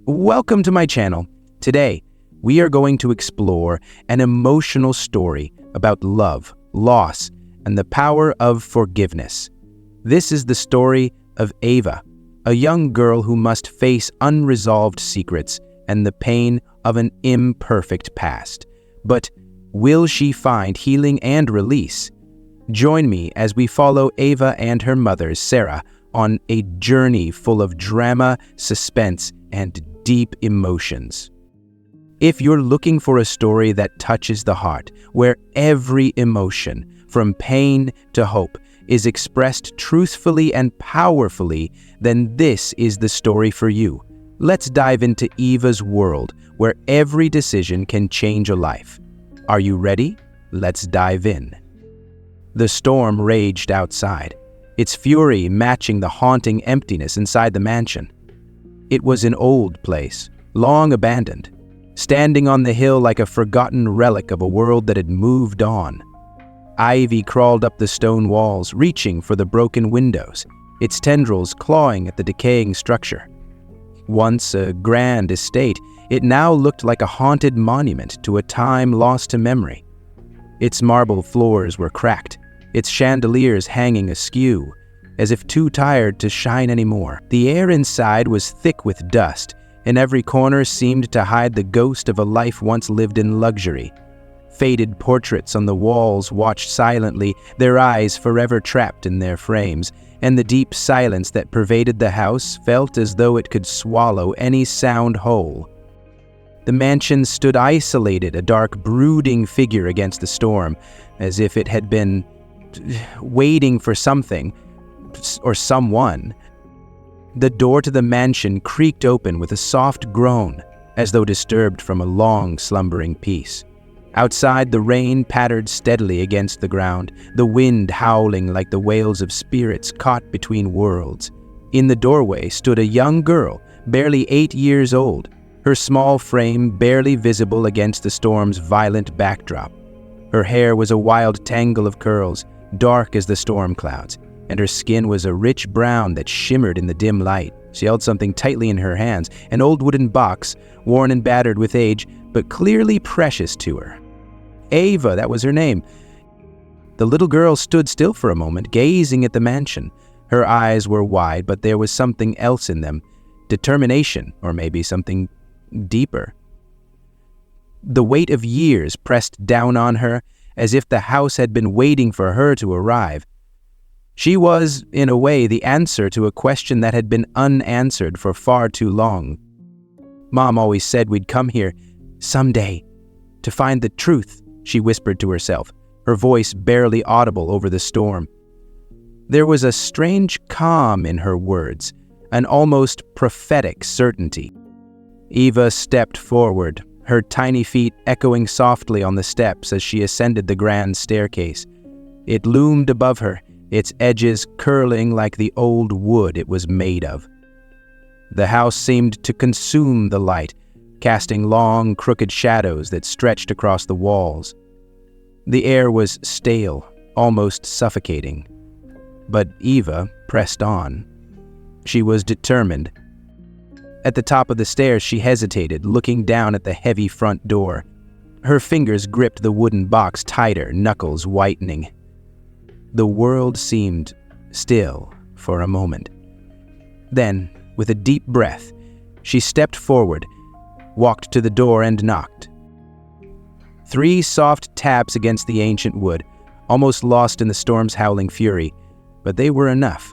Welcome to my channel. Today, we are going to explore an emotional story about love, loss, and the power of forgiveness. This is the story of Ava, a young girl who must face unresolved secrets and the pain of an imperfect past. But will she find healing and release? Join me as we follow Ava and her mother, Sarah, on a journey full of drama, suspense, and deep emotions. If you're looking for a story that touches the heart, where every emotion, from pain to hope, is expressed truthfully and powerfully, then this is the story for you. Let's dive into Ava's world, where every decision can change a life. Are you ready? Let's dive in. The storm raged outside, its fury matching the haunting emptiness inside the mansion. It was an old place, long abandoned, standing on the hill like a forgotten relic of a world that had moved on. Ivy crawled up the stone walls, reaching for the broken windows, its tendrils clawing at the decaying structure. Once a grand estate, it now looked like a haunted monument to a time lost to memory. Its marble floors were cracked, its chandeliers hanging askew, as if too tired to shine anymore. The air inside was thick with dust, and every corner seemed to hide the ghost of a life once lived in luxury. Faded portraits on the walls watched silently, their eyes forever trapped in their frames, and the deep silence that pervaded the house felt as though it could swallow any sound whole. The mansion stood isolated, a dark, brooding figure against the storm, as if it had been waiting for something or someone. The door to the mansion creaked open with a soft groan, as though disturbed from a long, slumbering peace. Outside, the rain pattered steadily against the ground, the wind howling like the wails of spirits caught between worlds. In the doorway stood a young girl, barely 8 years old, her small frame barely visible against the storm's violent backdrop. Her hair was a wild tangle of curls, dark as the storm clouds, and her skin was a rich brown that shimmered in the dim light. She held something tightly in her hands, an old wooden box, worn and battered with age, but clearly precious to her. Ava, that was her name. The little girl stood still for a moment, gazing at the mansion. Her eyes were wide, but there was something else in them. Determination, or maybe something deeper. The weight of years pressed down on her, as if the house had been waiting for her to arrive. She was, in a way, the answer to a question that had been unanswered for far too long. Mom always said we'd come here, someday, to find the truth, she whispered to herself, her voice barely audible over the storm. There was a strange calm in her words, an almost prophetic certainty. Ava stepped forward, her tiny feet echoing softly on the steps as she ascended the grand staircase. It loomed above her, its edges curling like the old wood it was made of. The house seemed to consume the light, casting long, crooked shadows that stretched across the walls. The air was stale, almost suffocating. But Ava pressed on. She was determined. At the top of the stairs, she hesitated, looking down at the heavy front door. Her fingers gripped the wooden box tighter, knuckles whitening. The world seemed still for a moment. Then, with a deep breath, she stepped forward, walked to the door and knocked. 3 soft taps against the ancient wood, almost lost in the storm's howling fury, but they were enough.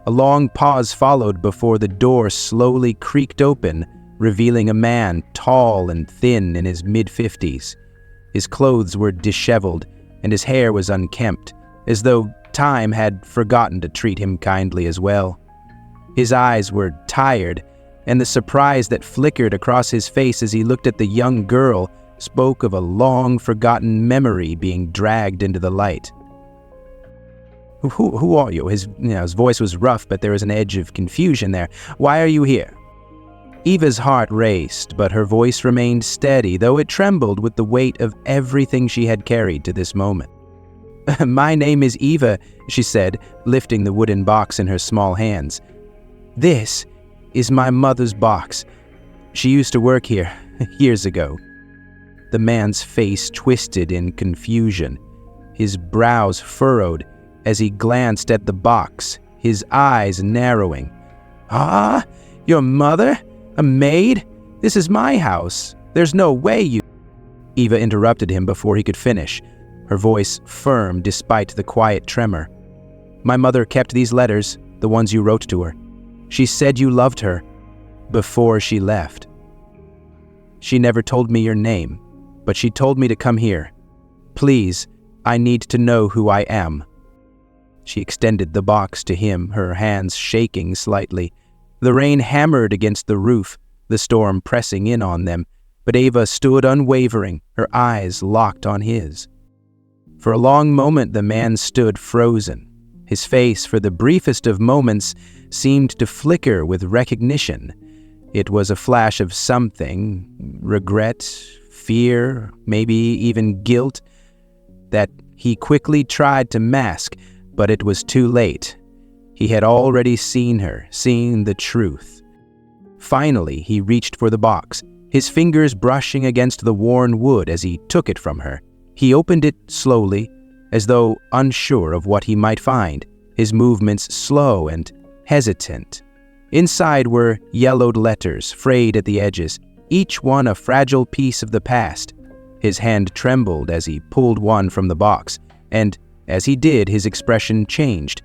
A long pause followed before the door slowly creaked open, revealing a man tall and thin in his mid-50s. His clothes were disheveled, and his hair was unkempt, as though time had forgotten to treat him kindly as well. His eyes were tired, and the surprise that flickered across his face as he looked at the young girl spoke of a long-forgotten memory being dragged into the light. Who are you? His voice was rough, but there was an edge of confusion there. Why are you here? Ava's heart raced, but her voice remained steady, though it trembled with the weight of everything she had carried to this moment. My name is Ava, she said, lifting the wooden box in her small hands. This is my mother's box. She used to work here, years ago." The man's face twisted in confusion, his brows furrowed as he glanced at the box, his eyes narrowing. "Ah, your mother? A maid? This is my house. There's no way you—" Eva interrupted him before he could finish, her voice firm despite the quiet tremor. "My mother kept these letters, the ones you wrote to her. She said you loved her before she left. She never told me your name, but she told me to come here. Please, I need to know who I am." She extended the box to him, her hands shaking slightly. The rain hammered against the roof, the storm pressing in on them, but Eva stood unwavering, her eyes locked on his. For a long moment the man stood frozen. His face, for the briefest of moments, seemed to flicker with recognition. It was a flash of something, regret, fear, maybe even guilt, that he quickly tried to mask, but it was too late. He had already seen her, seen the truth. Finally, he reached for the box, his fingers brushing against the worn wood as he took it from her. He opened it slowly, as though unsure of what he might find, his movements slow and hesitant. Inside were yellowed letters, frayed at the edges, each one a fragile piece of the past. His hand trembled as he pulled one from the box, and as he did, his expression changed.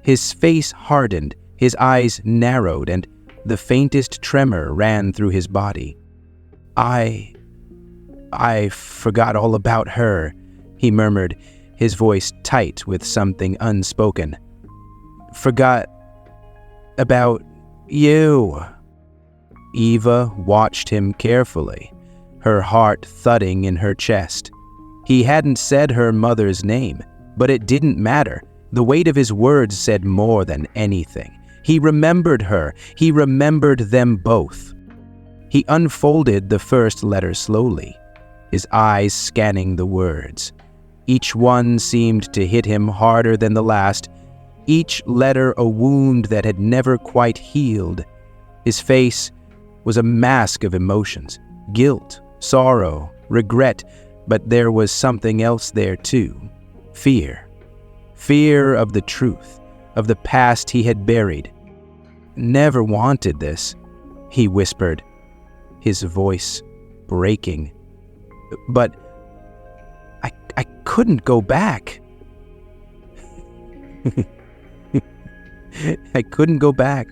His face hardened, his eyes narrowed, and the faintest tremor ran through his body. I forgot all about her," he murmured, his voice tight with something unspoken. "Forgot about you." Eva watched him carefully, her heart thudding in her chest. He hadn't said her mother's name, but it didn't matter. The weight of his words said more than anything. He remembered her. He remembered them both. He unfolded the first letter slowly, his eyes scanning the words. Each one seemed to hit him harder than the last, each letter a wound that had never quite healed. His face was a mask of emotions, guilt, sorrow, regret, but there was something else there too. Fear. Fear of the truth, of the past he had buried. "Never wanted this," he whispered, his voice breaking. "But I couldn't go back." I couldn't go back.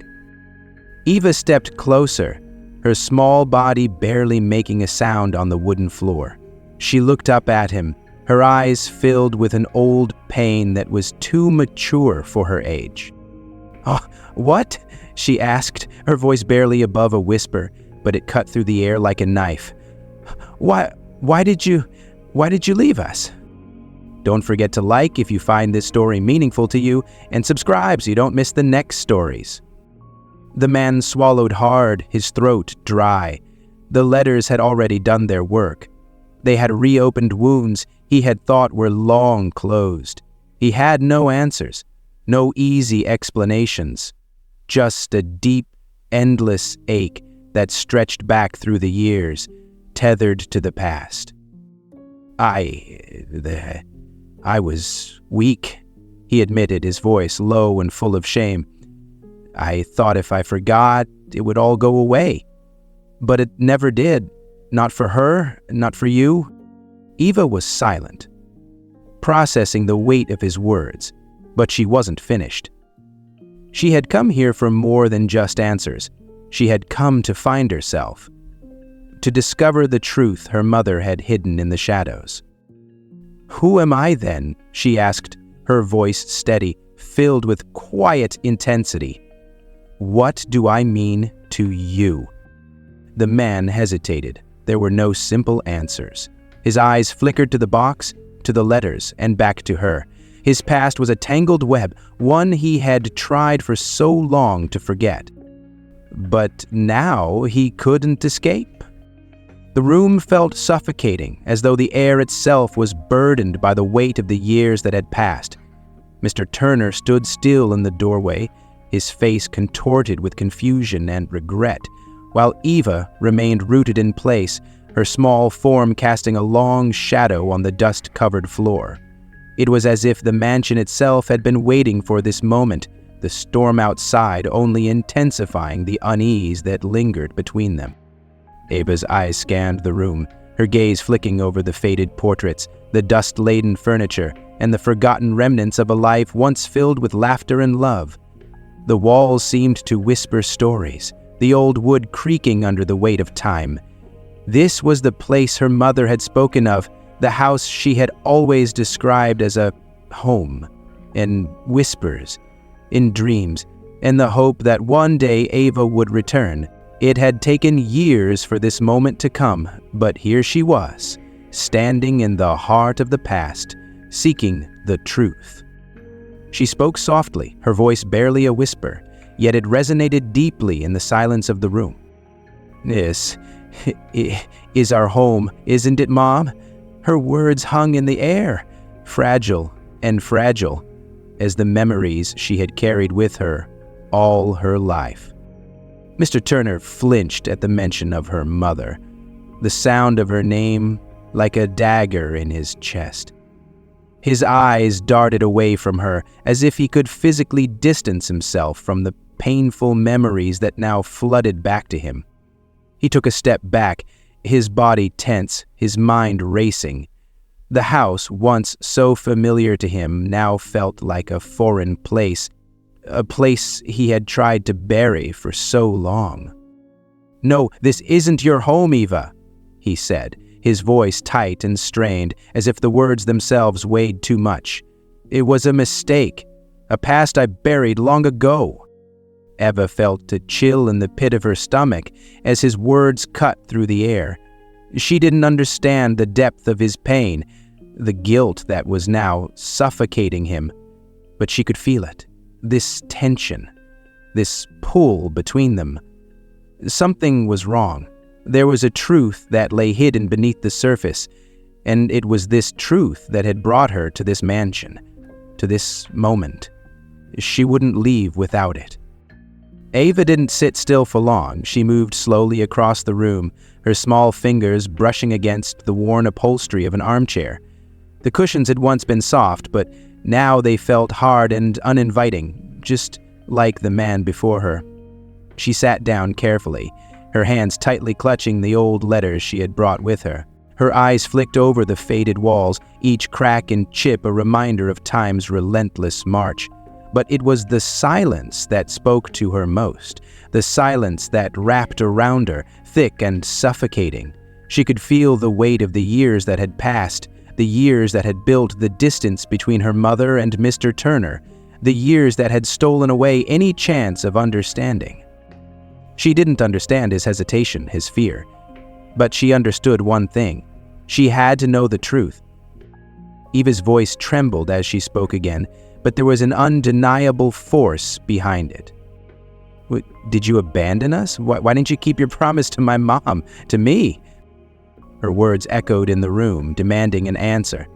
Eva stepped closer, her small body barely making a sound on the wooden floor. She looked up at him, her eyes filled with an old pain that was too mature for her age. "Oh, what?" she asked, her voice barely above a whisper, but it cut through the air like a knife. Why did you leave us?" Don't forget to like if you find this story meaningful to you, and subscribe so you don't miss the next stories. The man swallowed hard, his throat dry. The letters had already done their work. They had reopened wounds he had thought were long closed. He had no answers, no easy explanations, just a deep, endless ache that stretched back through the years, tethered to the past. I was weak," he admitted, his voice low and full of shame. "I thought if I forgot, it would all go away. But it never did. Not for her, not for you." Eva was silent, processing the weight of his words, but she wasn't finished. She had come here for more than just answers. She had come to find herself, to discover the truth her mother had hidden in the shadows. "Who am I then?" she asked, her voice steady, filled with quiet intensity. "What do I mean to you?" The man hesitated. There were no simple answers. His eyes flickered to the box, to the letters, and back to her. His past was a tangled web, one he had tried for so long to forget. But now he couldn't escape. The room felt suffocating, as though the air itself was burdened by the weight of the years that had passed. Mr. Turner stood still in the doorway, his face contorted with confusion and regret, while Eva remained rooted in place, her small form casting a long shadow on the dust-covered floor. It was as if the mansion itself had been waiting for this moment, the storm outside only intensifying the unease that lingered between them. Eva's eyes scanned the room, her gaze flicking over the faded portraits, the dust-laden furniture, and the forgotten remnants of a life once filled with laughter and love. The walls seemed to whisper stories, the old wood creaking under the weight of time. This was the place her mother had spoken of, the house she had always described as a home, in whispers, in dreams, and the hope that one day Eva would return. It had taken years for this moment to come, but here she was, standing in the heart of the past, seeking the truth. She spoke softly, her voice barely a whisper, yet it resonated deeply in the silence of the room. "This is our home, isn't it, Mom?" Her words hung in the air, fragile and fragile, as the memories she had carried with her all her life. Mr. Turner flinched at the mention of her mother, the sound of her name like a dagger in his chest. His eyes darted away from her as if he could physically distance himself from the painful memories that now flooded back to him. He took a step back, his body tense, his mind racing. The house, once so familiar to him, now felt like a foreign place, a place he had tried to bury for so long. "No, this isn't your home, Eva," he said, his voice tight and strained, as if the words themselves weighed too much. "It was a mistake, a past I buried long ago." Eva felt a chill in the pit of her stomach as his words cut through the air. She didn't understand the depth of his pain, the guilt that was now suffocating him, but she could feel it, this tension, this pull between them. Something was wrong. There was a truth that lay hidden beneath the surface, and it was this truth that had brought her to this mansion, to this moment. She wouldn't leave without it. Eva didn't sit still for long. She moved slowly across the room, her small fingers brushing against the worn upholstery of an armchair. The cushions had once been soft, but now they felt hard and uninviting, just like the man before her. She sat down carefully, her hands tightly clutching the old letters she had brought with her. Her eyes flicked over the faded walls, each crack and chip a reminder of time's relentless march. But it was the silence that spoke to her most, the silence that wrapped around her, thick and suffocating. She could feel the weight of the years that had passed, the years that had built the distance between her mother and Mr. Turner, the years that had stolen away any chance of understanding. She didn't understand his hesitation, his fear, but she understood one thing. She had to know the truth. Eva's voice trembled as she spoke again, but there was an undeniable force behind it. "Did you abandon us? Why didn't you keep your promise to my mom, to me?" Her words echoed in the room, demanding an answer.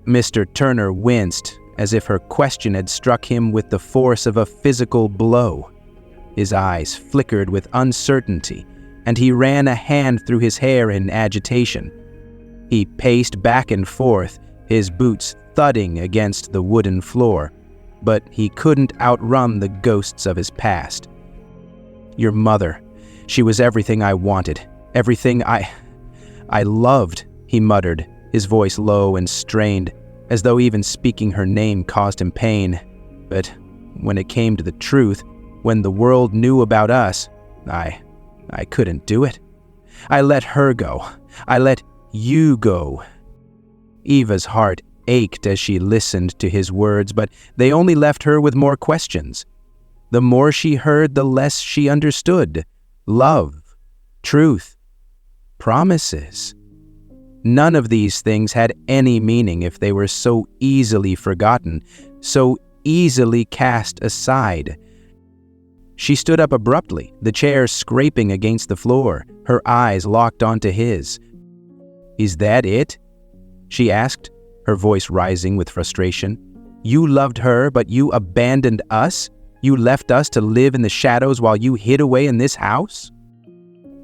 Mr. Turner winced, as if her question had struck him with the force of a physical blow. His eyes flickered with uncertainty, and he ran a hand through his hair in agitation. He paced back and forth, his boots thudding against the wooden floor, but he couldn't outrun the ghosts of his past. "Your mother, she was everything I wanted, everything I loved," he muttered, his voice low and strained, as though even speaking her name caused him pain. But when it came to the truth, when the world knew about us, I couldn't do it. I let her go. I let you go. Eva's heart ached as she listened to his words, but they only left her with more questions. The more she heard, the less she understood. Love, truth, promises. None of these things had any meaning if they were so easily forgotten, so easily cast aside. She stood up abruptly, the chair scraping against the floor, her eyes locked onto his. "Is that it?" she asked, her voice rising with frustration. "You loved her, but you abandoned us? You left us to live in the shadows while you hid away in this house?"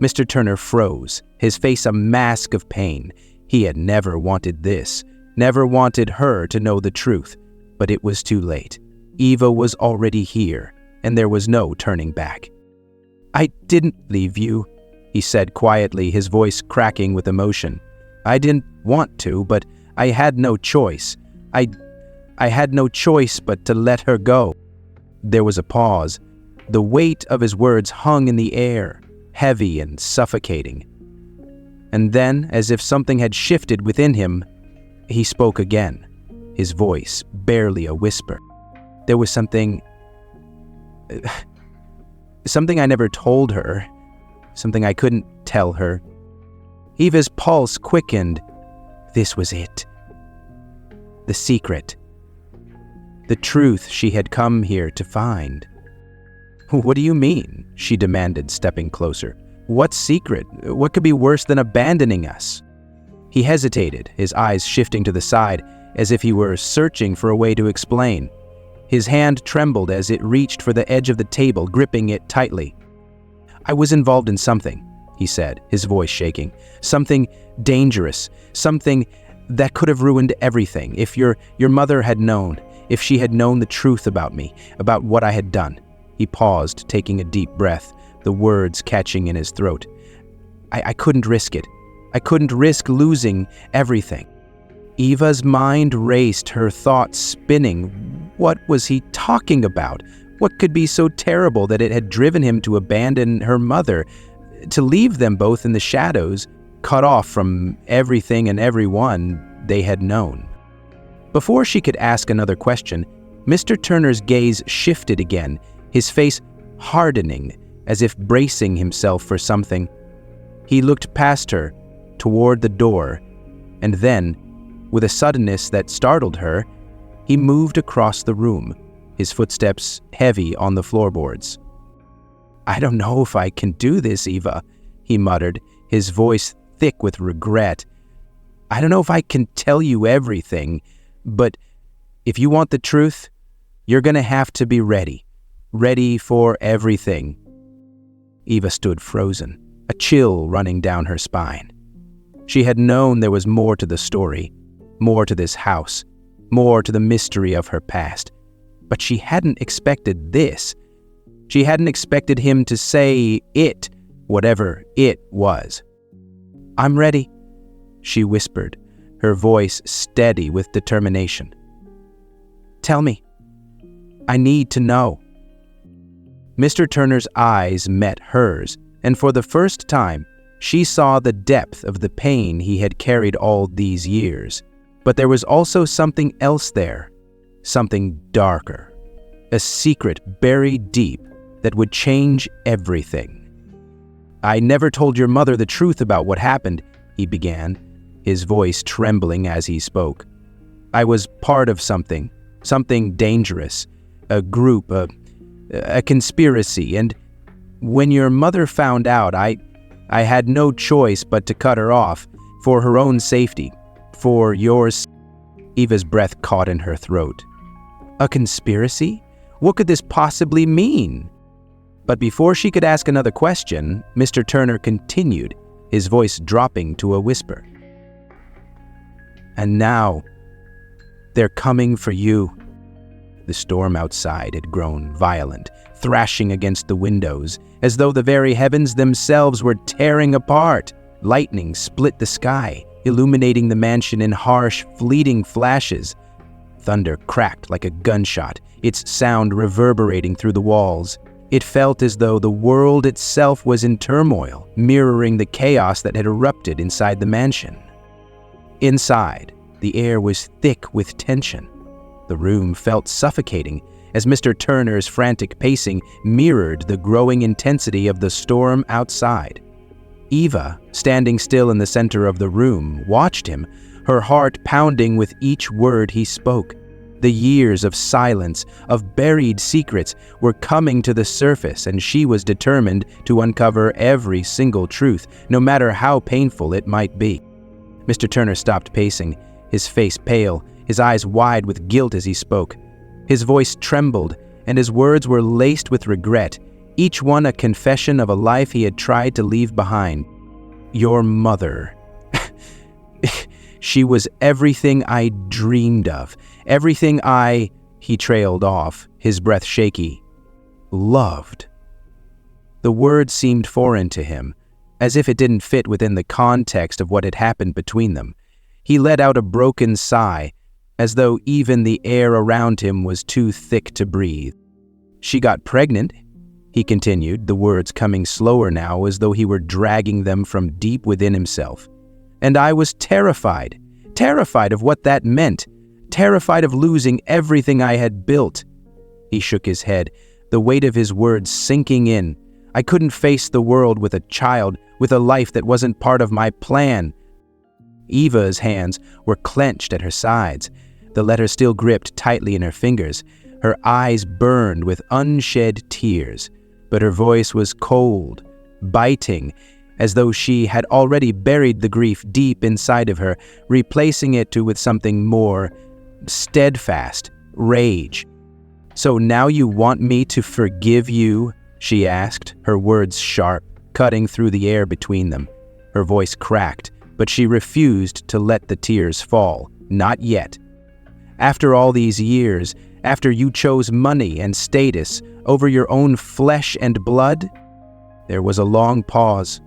Mr. Turner froze, his face a mask of pain. He had never wanted this, never wanted her to know the truth, but it was too late. Eva was already here, and there was no turning back. "I didn't leave you," he said quietly, his voice cracking with emotion. "I didn't want to, but I had no choice. I had no choice but to let her go." There was a pause. The weight of his words hung in the air, heavy and suffocating. And then, as if something had shifted within him, he spoke again, his voice barely a whisper. There was something I never told her, something I couldn't tell her. Eva's pulse quickened. This was it. The secret. The truth she had come here to find. "What do you mean?" she demanded, stepping closer. "What secret? What could be worse than abandoning us?" He hesitated, his eyes shifting to the side, as if he were searching for a way to explain. His hand trembled as it reached for the edge of the table, gripping it tightly. "I was involved in something," he said, his voice shaking. "Something dangerous, something that could have ruined everything. If your mother had known, if she had known the truth about me, about what I had done." He paused, taking a deep breath, the words catching in his throat. I couldn't risk it. I couldn't risk losing everything." Eva's mind raced, her thoughts spinning. What was he talking about? What could be so terrible that it had driven him to abandon her mother, to leave them both in the shadows, cut off from everything and everyone they had known? Before she could ask another question, Mr. Turner's gaze shifted again, his face hardening, as if bracing himself for something. He looked past her, toward the door, and then, with a suddenness that startled her, he moved across the room, his footsteps heavy on the floorboards. "I don't know if I can do this, Eva," he muttered, his voice thick with regret. "I don't know if I can tell you everything, but if you want the truth, you're going to have to be ready for everything." Eva stood frozen, a chill running down her spine. She had known there was more to the story, more to this house, more to the mystery of her past. But she hadn't expected this. She hadn't expected him to say it, whatever it was. "I'm ready," she whispered, her voice steady with determination. "Tell me. I need to know." Mr. Turner's eyes met hers, and for the first time, she saw the depth of the pain he had carried all these years. But there was also something else there, something darker, a secret buried deep that would change everything. "I never told your mother the truth about what happened," he began, his voice trembling as he spoke. "I was part of something dangerous, a group, a conspiracy, and when your mother found out, I had no choice but to cut her off, for her own safety, for yours." Eva's breath caught in her throat. A conspiracy? What could this possibly mean? But before she could ask another question, Mr. Turner continued, his voice dropping to a whisper. "And now, they're coming for you." The storm outside had grown violent, thrashing against the windows, as though the very heavens themselves were tearing apart. Lightning split the sky, illuminating the mansion in harsh, fleeting flashes. Thunder cracked like a gunshot, its sound reverberating through the walls. It felt as though the world itself was in turmoil, mirroring the chaos that had erupted inside the mansion. Inside, the air was thick with tension. The room felt suffocating as Mr. Turner's frantic pacing mirrored the growing intensity of the storm outside. Eva, standing still in the center of the room, watched him, her heart pounding with each word he spoke. The years of silence, of buried secrets, were coming to the surface, and she was determined to uncover every single truth, no matter how painful it might be. Mr. Turner stopped pacing, his face pale, his eyes wide with guilt as he spoke. His voice trembled, and his words were laced with regret. each one a confession of a life he had tried to leave behind. Your mother. She was everything I dreamed of, everything he trailed off, his breath shaky, loved. The word seemed foreign to him, as if it didn't fit within the context of what had happened between them. He let out a broken sigh, as though even the air around him was too thick to breathe. She got pregnant, he continued, the words coming slower now as though he were dragging them from deep within himself. And I was terrified of what that meant, terrified of losing everything I had built. He shook his head, the weight of his words sinking in. I couldn't face the world with a child, with a life that wasn't part of my plan. Eva's hands were clenched at her sides, the letter still gripped tightly in her fingers. Her eyes burned with unshed tears, but her voice was cold, biting, as though she had already buried the grief deep inside of her, replacing it with something more steadfast, rage. So now you want me to forgive you? She asked, her words sharp, cutting through the air between them. Her voice cracked, but she refused to let the tears fall. Not yet. After all these years, after you chose money and status over your own flesh and blood? There was a long pause.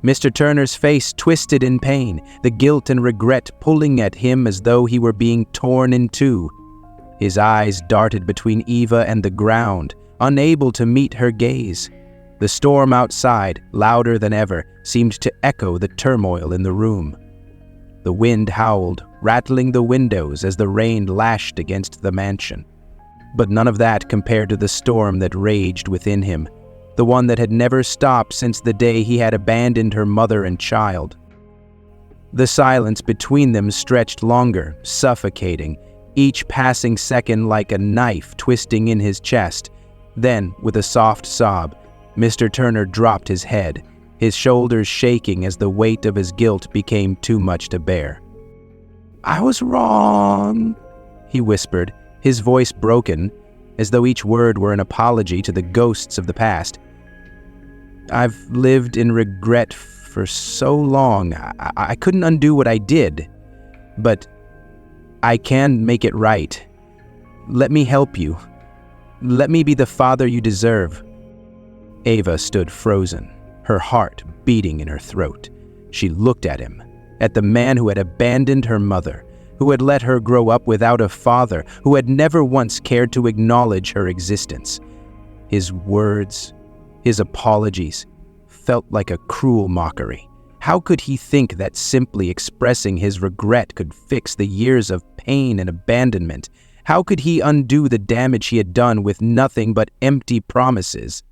Mr. Turner's face twisted in pain, the guilt and regret pulling at him as though he were being torn in two. His eyes darted between Eva and the ground, unable to meet her gaze. The storm outside, louder than ever, seemed to echo the turmoil in the room. The wind howled, rattling the windows as the rain lashed against the mansion. But none of that compared to the storm that raged within him, the one that had never stopped since the day he had abandoned her mother and child. The silence between them stretched longer, suffocating, each passing second like a knife twisting in his chest. Then, with a soft sob, Mr. Turner dropped his head, his shoulders shaking as the weight of his guilt became too much to bear. "I was wrong," he whispered, his voice broken, as though each word were an apology to the ghosts of the past. "I've lived in regret for so long. I couldn't undo what I did, but I can make it right. Let me help you. Let me be the father you deserve." Ava stood frozen, her heart beating in her throat. She looked at him, at the man who had abandoned her mother, who had let her grow up without a father, who had never once cared to acknowledge her existence. His words, his apologies, felt like a cruel mockery. How could he think that simply expressing his regret could fix the years of pain and abandonment? How could he undo the damage he had done with nothing but empty promises?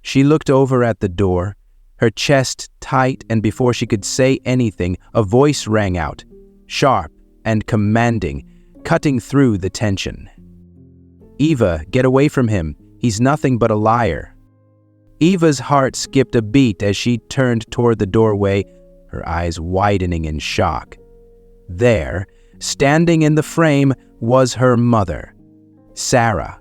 She looked over at the door, her chest tight, and before she could say anything, a voice rang out, sharp and commanding, cutting through the tension. "Eva, get away from him. He's nothing but a liar." Eva's heart skipped a beat as she turned toward the doorway, her eyes widening in shock. There, standing in the frame, was her mother, Sarah.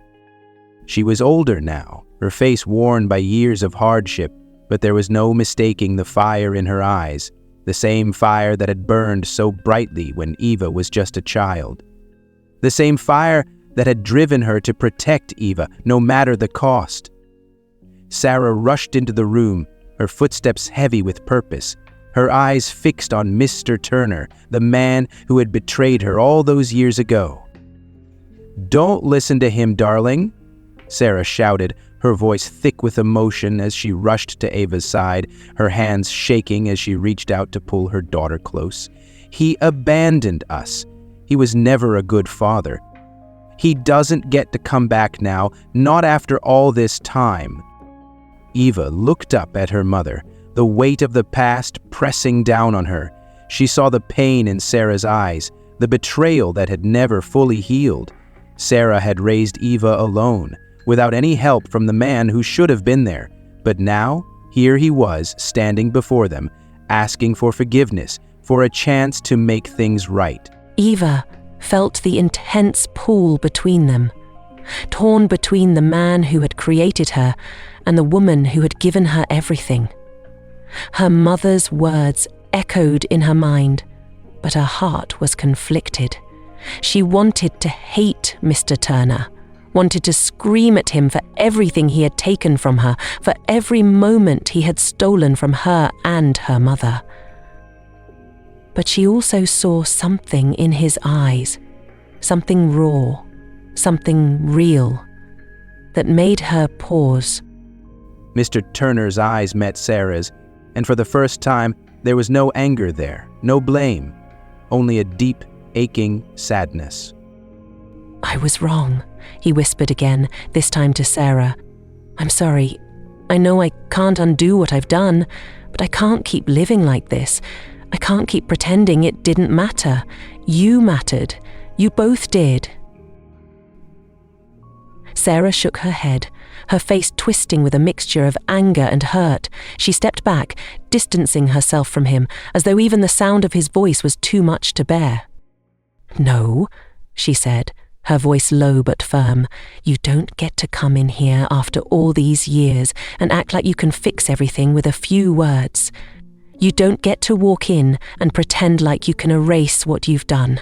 She was older now, her face worn by years of hardship, but there was no mistaking the fire in her eyes, the same fire that had burned so brightly when Eva was just a child. The same fire that had driven her to protect Eva, no matter the cost. Sarah rushed into the room, her footsteps heavy with purpose, her eyes fixed on Mr. Turner, the man who had betrayed her all those years ago. "Don't listen to him, darling," Sarah shouted, her voice thick with emotion as she rushed to Ava's side, her hands shaking as she reached out to pull her daughter close. "He abandoned us. He was never a good father. He doesn't get to come back now, not after all this time." Eva looked up at her mother, the weight of the past pressing down on her. She saw the pain in Sarah's eyes, the betrayal that had never fully healed. Sarah had raised Eva alone, without any help from the man who should have been there. But now, here he was, standing before them, asking for forgiveness, for a chance to make things right. Eva felt the intense pull between them. torn between the man who had created her and the woman who had given her everything. Her mother's words echoed in her mind, but her heart was conflicted. She wanted to hate Mr. Turner, wanted to scream at him for everything he had taken from her, for every moment he had stolen from her and her mother. But she also saw something in his eyes, something raw, something real, that made her pause. Mr. Turner's eyes met Sarah's, and for the first time, there was no anger there, no blame, only a deep, aching sadness. "I was wrong," he whispered again, this time to Sarah. "I'm sorry. I know I can't undo what I've done, but I can't keep living like this. I can't keep pretending it didn't matter. You mattered. You both did." Sarah shook her head, her face twisting with a mixture of anger and hurt. She stepped back, distancing herself from him, as though even the sound of his voice was too much to bear. "No," she said, her voice low but firm. "You don't get to come in here after all these years and act like you can fix everything with a few words. You don't get to walk in and pretend like you can erase what you've done."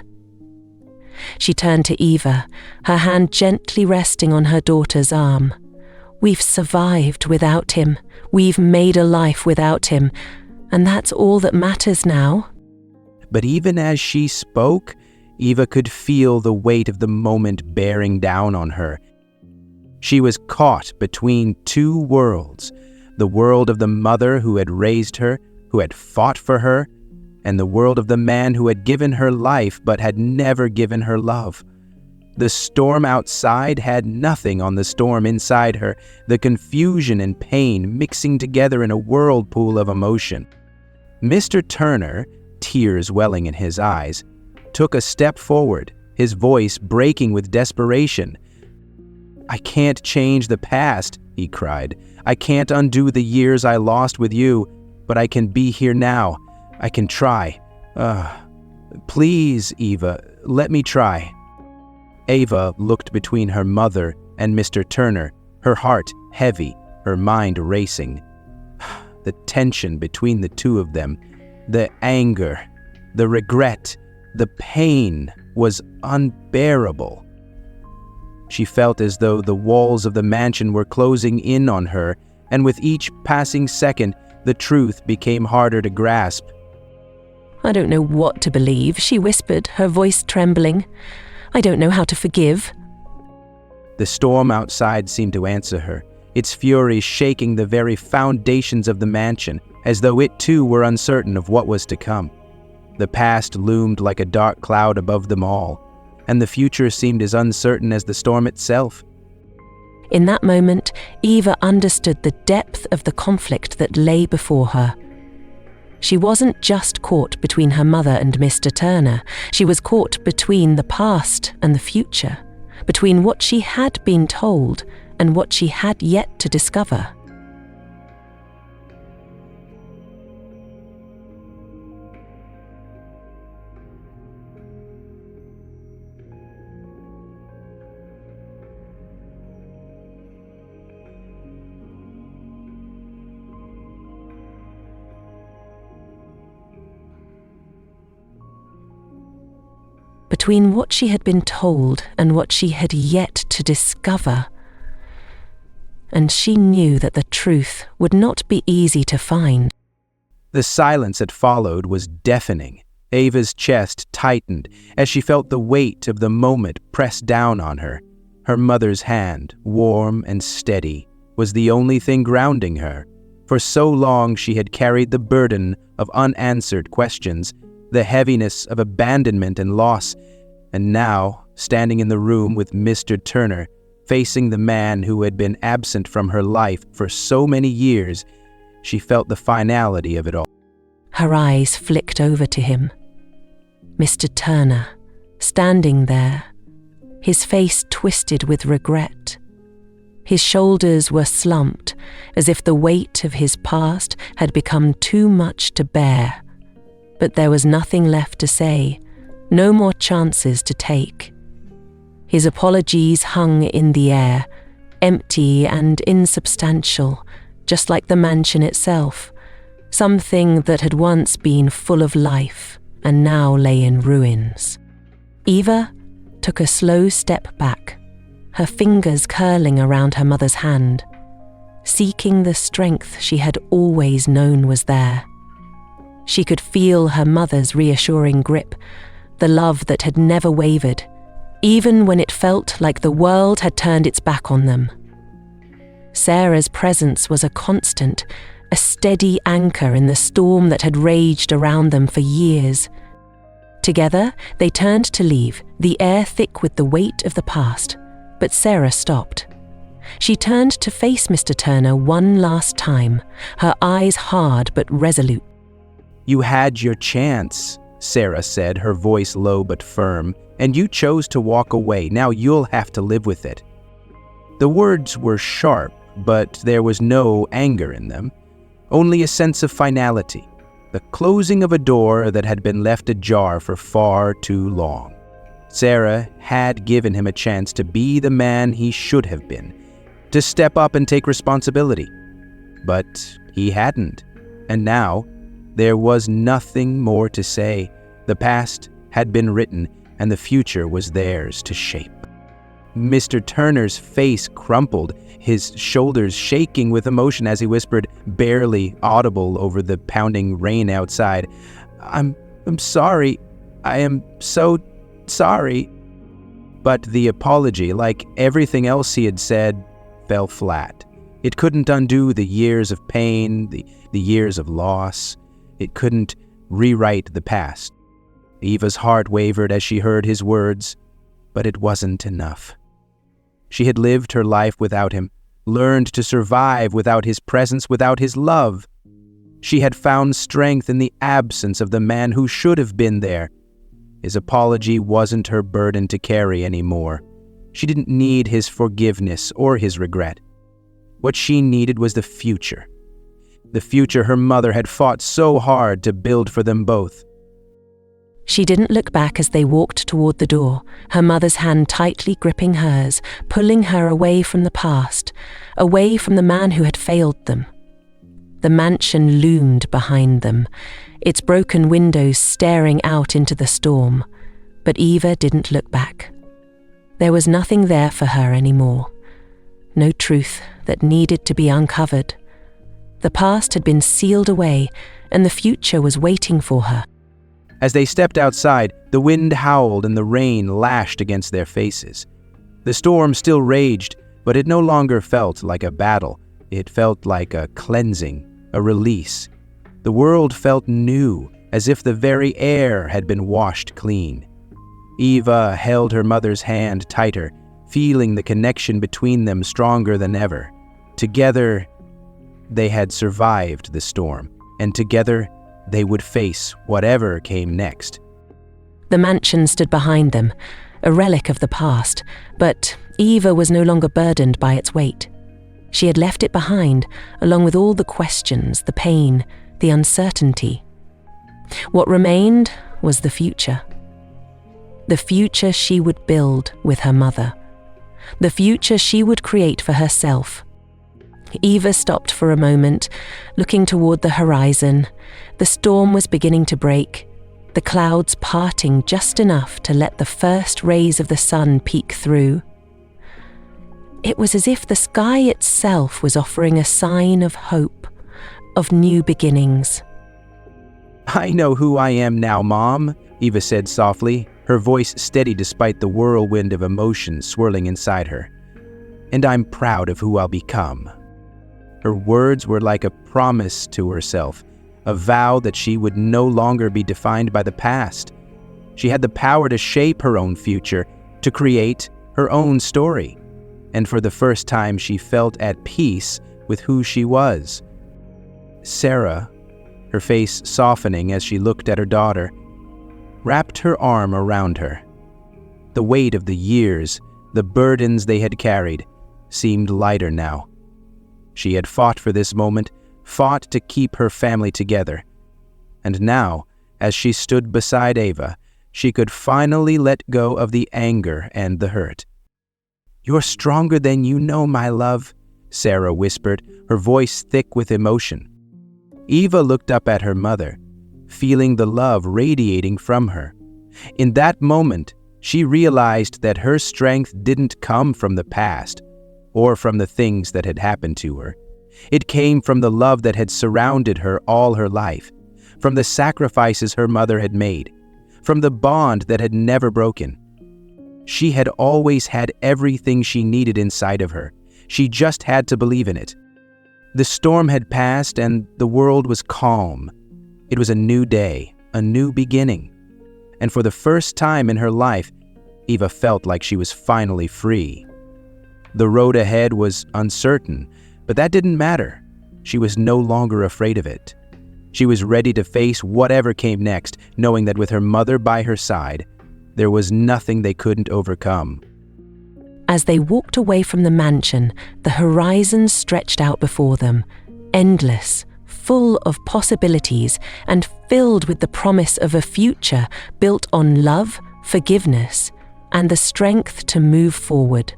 She turned to Eva, her hand gently resting on her daughter's arm. "We've survived without him. We've made a life without him. And that's all that matters now." But even as she spoke, Eva could feel the weight of the moment bearing down on her. She was caught between two worlds, the world of the mother who had raised her, who had fought for her, and the world of the man who had given her life but had never given her love. The storm outside had nothing on the storm inside her, the confusion and pain mixing together in a whirlpool of emotion. Mr. Turner, tears welling in his eyes, took a step forward, his voice breaking with desperation. "I can't change the past," he cried. "I can't undo the years I lost with you, but I can be here now. I can try. Please, Eva, let me try." Eva looked between her mother and Mr. Turner, her heart heavy, her mind racing. The tension between the two of them, the anger, the regret, the pain was unbearable. She felt as though the walls of the mansion were closing in on her, and with each passing second, the truth became harder to grasp. "I don't know what to believe," she whispered, her voice trembling. "I don't know how to forgive." The storm outside seemed to answer her, its fury shaking the very foundations of the mansion, as though it too were uncertain of what was to come. The past loomed like a dark cloud above them all, and the future seemed as uncertain as the storm itself. In that moment, Eva understood the depth of the conflict that lay before her. She wasn't just caught between her mother and Mr. Turner. She was caught between the past and the future, between what she had been told and what she had yet to discover. Between what she had been told and what she had yet to discover. And she knew that the truth would not be easy to find. The silence that followed was deafening. Ava's chest tightened as she felt the weight of the moment press down on her. Her mother's hand, warm and steady, was the only thing grounding her. For so long she had carried the burden of unanswered questions, the heaviness of abandonment and loss, and now, standing in the room with Mr. Turner, facing the man who had been absent from her life for so many years, she felt the finality of it all. Her eyes flicked over to him. Mr. Turner, standing there, his face twisted with regret. His shoulders were slumped, as if the weight of his past had become too much to bear. But there was nothing left to say, no more chances to take. His apologies hung in the air, empty and insubstantial, just like the mansion itself, something that had once been full of life and now lay in ruins. Eva took a slow step back, her fingers curling around her mother's hand, seeking the strength she had always known was there. She could feel her mother's reassuring grip, the love that had never wavered, even when it felt like the world had turned its back on them. Sarah's presence was a constant, a steady anchor in the storm that had raged around them for years. Together, they turned to leave, the air thick with the weight of the past, but Sarah stopped. She turned to face Mr. Turner one last time, her eyes hard but resolute. "You had your chance," Sarah said, her voice low but firm, "and you chose to walk away. Now you'll have to live with it." The words were sharp, but there was no anger in them, only a sense of finality, the closing of a door that had been left ajar for far too long. Sarah had given him a chance to be the man he should have been, to step up and take responsibility. But he hadn't, and now there was nothing more to say. The past had been written, and the future was theirs to shape. Mr. Turner's face crumpled, his shoulders shaking with emotion as he whispered, barely audible over the pounding rain outside, I'm sorry. I am so sorry." But the apology, like everything else he had said, fell flat. It couldn't undo the years of pain, the years of loss. It couldn't rewrite the past. Eva's heart wavered as she heard his words, but it wasn't enough. She had lived her life without him, learned to survive without his presence, without his love. She had found strength in the absence of the man who should have been there. His apology wasn't her burden to carry anymore. She didn't need his forgiveness or his regret. What she needed was the future. The future her mother had fought so hard to build for them both. She didn't look back as they walked toward the door, her mother's hand tightly gripping hers, pulling her away from the past, away from the man who had failed them. The mansion loomed behind them, its broken windows staring out into the storm, but Eva didn't look back. There was nothing there for her anymore, no truth that needed to be uncovered. The past had been sealed away, and the future was waiting for her. As they stepped outside, the wind howled and the rain lashed against their faces. The storm still raged, but it no longer felt like a battle. It felt like a cleansing, a release. The world felt new, as if the very air had been washed clean. Eva held her mother's hand tighter, feeling the connection between them stronger than ever. Together, they had survived the storm, and together, they would face whatever came next. The mansion stood behind them, a relic of the past, but Eva was no longer burdened by its weight. She had left it behind, along with all the questions, the pain, the uncertainty. What remained was the future. The future she would build with her mother. The future she would create for herself. Eva stopped for a moment, looking toward the horizon. The storm was beginning to break, the clouds parting just enough to let the first rays of the sun peek through. It was as if the sky itself was offering a sign of hope, of new beginnings. "I know who I am now, Mom," Eva said softly, her voice steady despite the whirlwind of emotion swirling inside her. "And I'm proud of who I'll become." Her words were like a promise to herself, a vow that she would no longer be defined by the past. She had the power to shape her own future, to create her own story. And for the first time, she felt at peace with who she was. Sarah, her face softening as she looked at her daughter, wrapped her arm around her. The weight of the years, the burdens they had carried, seemed lighter now. She had fought for this moment, fought to keep her family together. And now, as she stood beside Eva, she could finally let go of the anger and the hurt. "You're stronger than you know, my love," Sarah whispered, her voice thick with emotion. Eva looked up at her mother, feeling the love radiating from her. In that moment, she realized that her strength didn't come from the past or from the things that had happened to her. It came from the love that had surrounded her all her life, from the sacrifices her mother had made, from the bond that had never broken. She had always had everything she needed inside of her. She just had to believe in it. The storm had passed and the world was calm. It was a new day, a new beginning. And for the first time in her life, Eva felt like she was finally free. The road ahead was uncertain, but that didn't matter. She was no longer afraid of it. She was ready to face whatever came next, knowing that with her mother by her side, there was nothing they couldn't overcome. As they walked away from the mansion, the horizon stretched out before them, endless, full of possibilities, and filled with the promise of a future built on love, forgiveness, and the strength to move forward.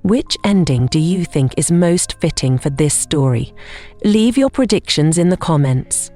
Which ending do you think is most fitting for this story? Leave your predictions in the comments.